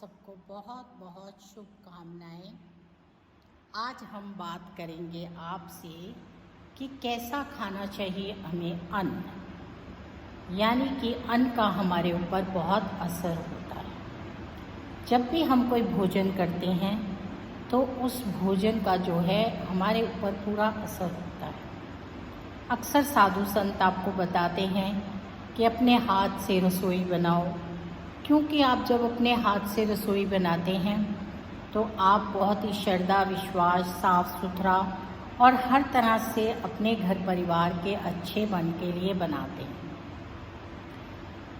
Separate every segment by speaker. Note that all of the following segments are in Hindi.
Speaker 1: सबको बहुत बहुत शुभकामनाएं। आज हम बात करेंगे आपसे कि कैसा खाना चाहिए हमें अन्न, यानी कि अन्न का हमारे ऊपर बहुत असर होता है। जब भी हम कोई भोजन करते हैं तो उस भोजन का जो है हमारे ऊपर पूरा असर होता है। अक्सर साधु संत आपको बताते हैं कि अपने हाथ से रसोई बनाओ, क्योंकि आप जब अपने हाथ से रसोई बनाते हैं तो आप बहुत ही श्रद्धा, विश्वास, साफ सुथरा और हर तरह से अपने घर परिवार के अच्छे मन के लिए बनाते हैं।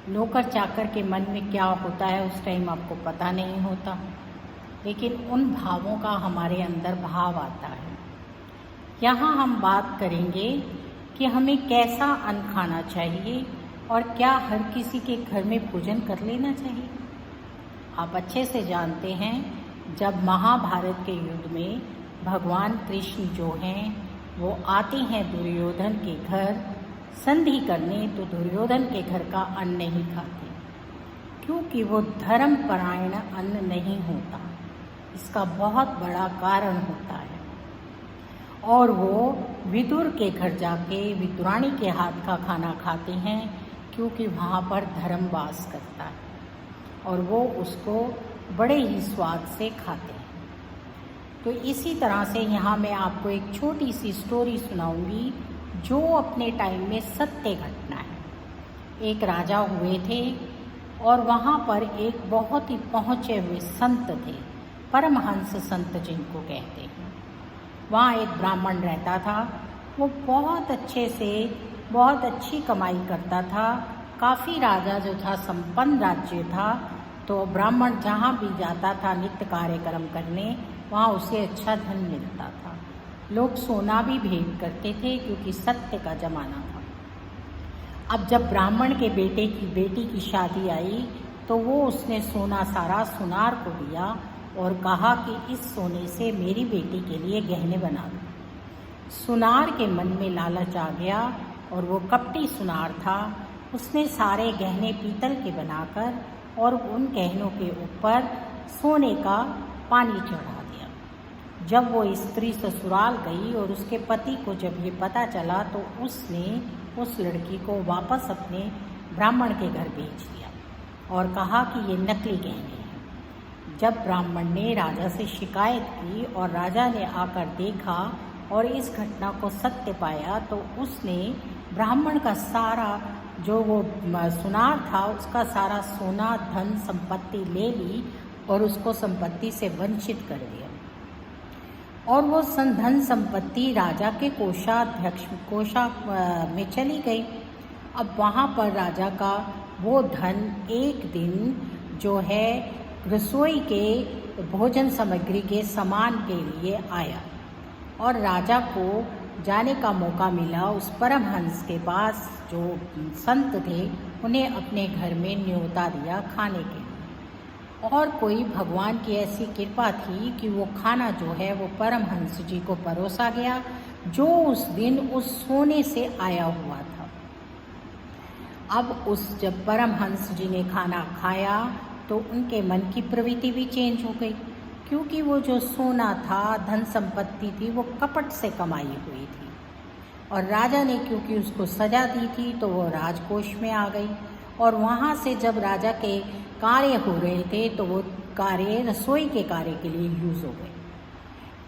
Speaker 1: नौकर चाकर के मन में क्या होता है उस टाइम आपको पता नहीं होता, लेकिन उन भावों का हमारे अंदर भाव आता है। यहाँ हम बात करेंगे कि हमें कैसा अन्न खाना चाहिए और क्या हर किसी के घर में भोजन कर लेना चाहिए। आप अच्छे से जानते हैं, जब महाभारत के युद्ध में भगवान कृष्ण जो हैं वो आते हैं दुर्योधन के घर संधि करने, तो दुर्योधन के घर का अन्न नहीं खाते, क्योंकि वो धर्मपरायण अन्न नहीं होता। इसका बहुत बड़ा कारण होता है। और वो विदुर के घर जाके विदुरानी के हाथ का खाना खाते हैं, क्योंकि वहाँ पर धर्म वास करता है और वो उसको बड़े ही स्वाद से खाते हैं। तो इसी तरह से यहाँ मैं आपको एक छोटी सी स्टोरी सुनाऊंगी जो अपने टाइम में सत्य घटना है। एक राजा हुए थे और वहाँ पर एक बहुत ही पहुँचे हुए संत थे, परमहंस संत जिनको कहते हैं। वहाँ एक ब्राह्मण रहता था। वो बहुत अच्छे से बहुत अच्छी कमाई करता था। काफ़ी राजा जो था संपन्न राज्य था, तो ब्राह्मण जहाँ भी जाता था नित्य कार्यक्रम करने, वहाँ उसे अच्छा धन मिलता था। लोग सोना भी भेंट करते थे, क्योंकि सत्य का जमाना था। अब जब ब्राह्मण के बेटी की शादी आई तो वो उसने सोना सारा सुनार को दिया और कहा कि इस सोने से मेरी बेटी के लिए गहने बना दो। सुनार के मन में लालच आ गया और वो कपटी सुनार था। उसने सारे गहने पीतल के बनाकर और उन गहनों के ऊपर सोने का पानी चढ़ा दिया। जब वो स्त्री ससुराल गई और उसके पति को जब ये पता चला तो उसने उस लड़की को वापस अपने ब्राह्मण के घर भेज दिया और कहा कि ये नकली गहने हैं। जब ब्राह्मण ने राजा से शिकायत की और राजा ने आकर देखा और इस घटना को सत्य पाया, तो उसने ब्राह्मण का सारा जो वो सुनार था उसका सारा सोना धन संपत्ति ले ली और उसको संपत्ति से वंचित कर दिया। और वो धन संपत्ति राजा के कोषा में चली गई। अब वहाँ पर राजा का वो धन एक दिन जो है रसोई के भोजन सामग्री के सामान के लिए आया और राजा को जाने का मौका मिला उस परमहंस के पास। जो संत थे उन्हें अपने घर में न्योता दिया खाने के लिए, और कोई भगवान की ऐसी कृपा थी कि वो खाना जो है वो परमहंस जी को परोसा गया, जो उस दिन उस सोने से आया हुआ था। अब जब परमहंस जी ने खाना खाया तो उनके मन की प्रवृत्ति भी चेंज हो गई, क्योंकि वो जो सोना था, धन संपत्ति थी, वो कपट से कमाई हुई थी। और राजा ने क्योंकि उसको सजा दी थी तो वो राजकोष में आ गई। और वहाँ से जब राजा के कार्य हो रहे थे तो वो कार्य रसोई के कार्य के लिए यूज़ हो गए।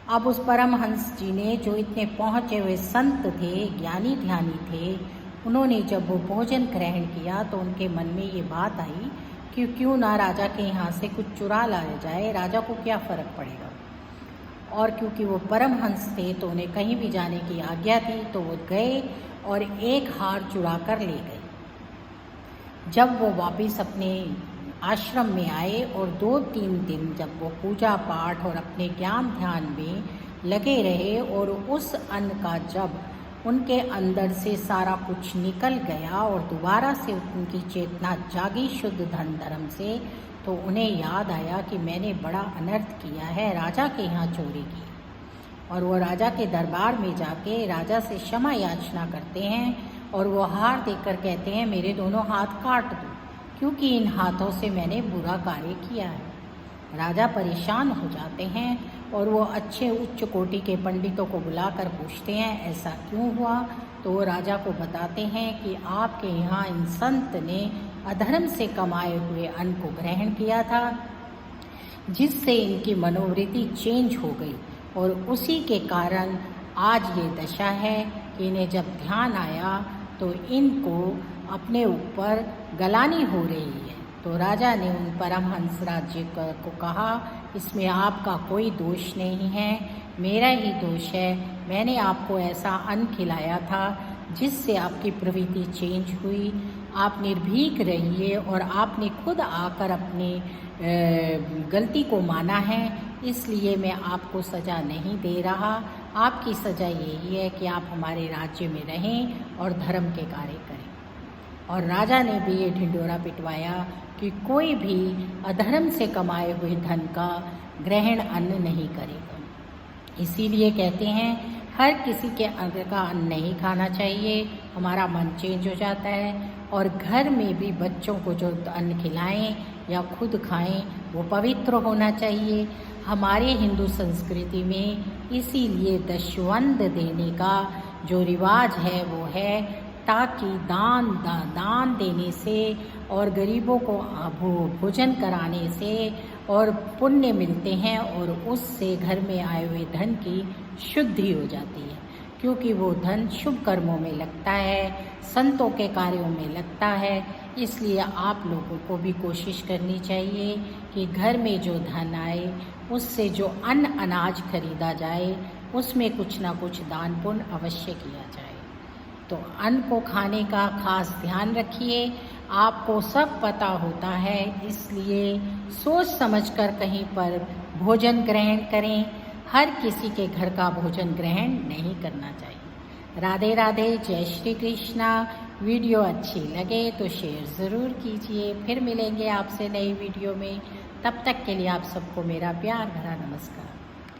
Speaker 1: अब उस परमहंस जी ने, जो इतने पहुँचे हुए संत थे, ज्ञानी ध्यानी थे, उन्होंने जब वो भोजन ग्रहण किया तो उनके मन में ये बात आई कि क्यों ना राजा के यहाँ से कुछ चुरा लाया जाए, राजा को क्या फ़र्क पड़ेगा। और क्योंकि वो परमहंस थे तो उन्हें कहीं भी जाने की आज्ञा थी, तो वो गए और एक हार चुरा कर ले गए। जब वो वापस अपने आश्रम में आए और 2-3 दिन जब वो पूजा पाठ और अपने ज्ञान ध्यान में लगे रहे और उस अन्न का जब उनके अंदर से सारा कुछ निकल गया और दोबारा से उनकी चेतना जागी शुद्ध धन धर्म से, तो उन्हें याद आया कि मैंने बड़ा अनर्थ किया है, राजा के यहाँ चोरी की। और वो राजा के दरबार में जाके राजा से क्षमा याचना करते हैं और वो हार देकर कहते हैं मेरे दोनों हाथ काट दो, क्योंकि इन हाथों से मैंने बुरा कार्य किया है। राजा परेशान हो जाते हैं और वो अच्छे उच्च कोटि के पंडितों को बुलाकर पूछते हैं ऐसा क्यों हुआ। तो वो राजा को बताते हैं कि आपके यहाँ इन संत ने अधर्म से कमाए हुए अन्न को ग्रहण किया था, जिससे इनकी मनोवृत्ति चेंज हो गई और उसी के कारण आज ये दशा है कि इन्हें जब ध्यान आया तो इनको अपने ऊपर गलानी हो रही है। तो राजा ने उन परमहंस राज्य को कहा, इसमें आपका कोई दोष नहीं है, मेरा ही दोष है। मैंने आपको ऐसा अन्न खिलाया था जिससे आपकी प्रवृत्ति चेंज हुई। आप निर्भीक रहिए और आपने खुद आकर अपनी गलती को माना है, इसलिए मैं आपको सज़ा नहीं दे रहा। आपकी सज़ा यही है कि आप हमारे राज्य में रहें और धर्म के कार्य करें। और राजा ने भी ये ढिंढोरा पिटवाया कि कोई भी अधर्म से कमाए हुए धन का ग्रहण अन्न नहीं करेगा। इसीलिए कहते हैं हर किसी के अंग का अन्न नहीं खाना चाहिए, हमारा मन चेंज हो जाता है। और घर में भी बच्चों को जो अन्न खिलाएं या खुद खाएं वो पवित्र होना चाहिए। हमारे हिंदू संस्कृति में इसीलिए दशवंध देने का जो रिवाज है वो है, ताकि दान देने से और गरीबों को भोजन कराने से और पुण्य मिलते हैं और उससे घर में आए हुए धन की शुद्धि हो जाती है, क्योंकि वो धन शुभ कर्मों में लगता है, संतों के कार्यों में लगता है। इसलिए आप लोगों को भी कोशिश करनी चाहिए कि घर में जो धन आए उससे जो अन्न अनाज खरीदा जाए उसमें कुछ ना कुछ दान पुण्य अवश्य किया जाए। तो अन्न को खाने का खास ध्यान रखिए। आपको सब पता होता है, इसलिए सोच समझकर कहीं पर भोजन ग्रहण करें। हर किसी के घर का भोजन ग्रहण नहीं करना चाहिए। राधे राधे, जय श्री कृष्णा। वीडियो अच्छी लगे तो शेयर ज़रूर कीजिए। फिर मिलेंगे आपसे नई वीडियो में। तब तक के लिए आप सबको मेरा प्यार भरा नमस्कार।